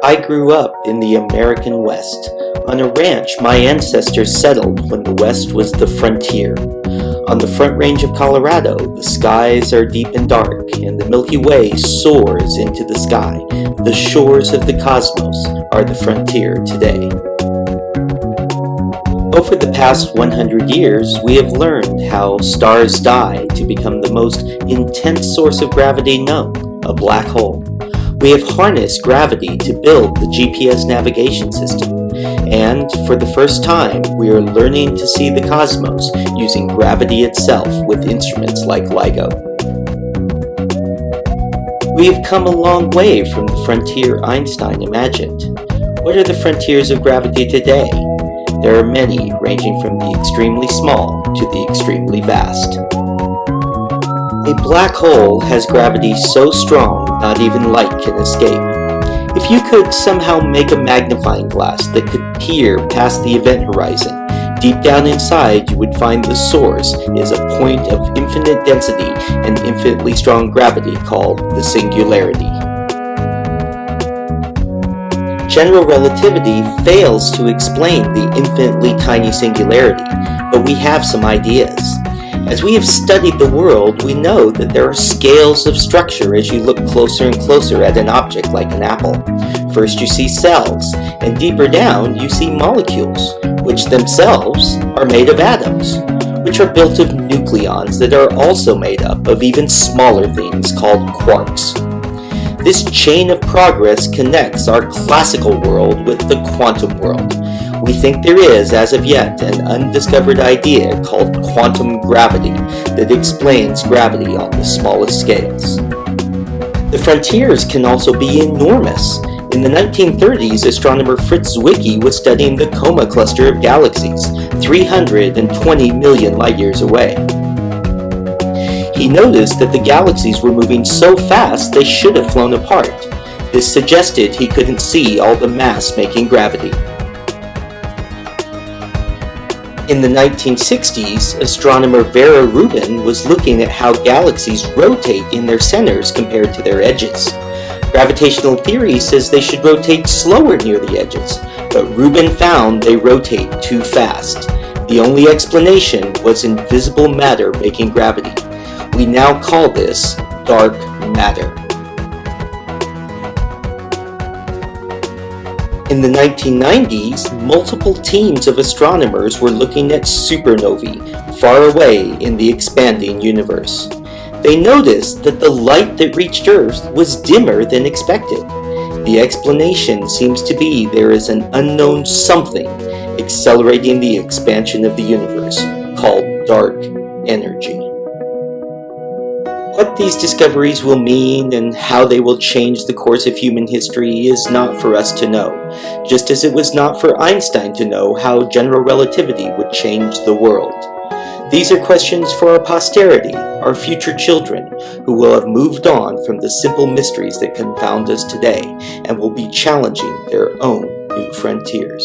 I grew up in the American West. On a ranch my ancestors settled when the West was the frontier. On the Front Range of Colorado, the skies are deep and dark, and the Milky Way soars into the sky. The shores of the cosmos are the frontier today. Over the past 100 years, we have learned how stars die to become the most intense source of gravity known, a black hole. We have harnessed gravity to build the GPS navigation system, and for the first time, we are learning to see the cosmos using gravity itself with instruments like LIGO. We have come a long way from the frontier Einstein imagined. What are the frontiers of gravity today? There are many, ranging from the extremely small to the extremely vast. A black hole has gravity so strong not even light can escape. If you could somehow make a magnifying glass that could peer past the event horizon, deep down inside you would find the source is a point of infinite density and infinitely strong gravity called the singularity. General relativity fails to explain the infinitely tiny singularity, but we have some ideas. As we have studied the world, we know that there are scales of structure as you look closer and closer at an object like an apple. First you see cells, and deeper down you see molecules, which themselves are made of atoms, which are built of nucleons that are also made up of even smaller things called quarks. This chain of progress connects our classical world with the quantum world. We think there is, as of yet, an undiscovered idea called quantum gravity that explains gravity on the smallest scales. The frontiers can also be enormous. In the 1930s, astronomer Fritz Zwicky was studying the Coma cluster of galaxies, 320 million light-years away. He noticed that the galaxies were moving so fast they should have flown apart. This suggested he couldn't see all the mass making gravity. In the 1960s, astronomer Vera Rubin was looking at how galaxies rotate in their centers compared to their edges. Gravitational theory says they should rotate slower near the edges, but Rubin found they rotate too fast. The only explanation was invisible matter making gravity. We now call this dark matter. In the 1990s, multiple teams of astronomers were looking at supernovae far away in the expanding universe. They noticed that the light that reached Earth was dimmer than expected. The explanation seems to be there is an unknown something accelerating the expansion of the universe, called dark energy. What these discoveries will mean and how they will change the course of human history is not for us to know, just as it was not for Einstein to know how general relativity would change the world. These are questions for our posterity, our future children, who will have moved on from the simple mysteries that confound us today and will be challenging their own new frontiers.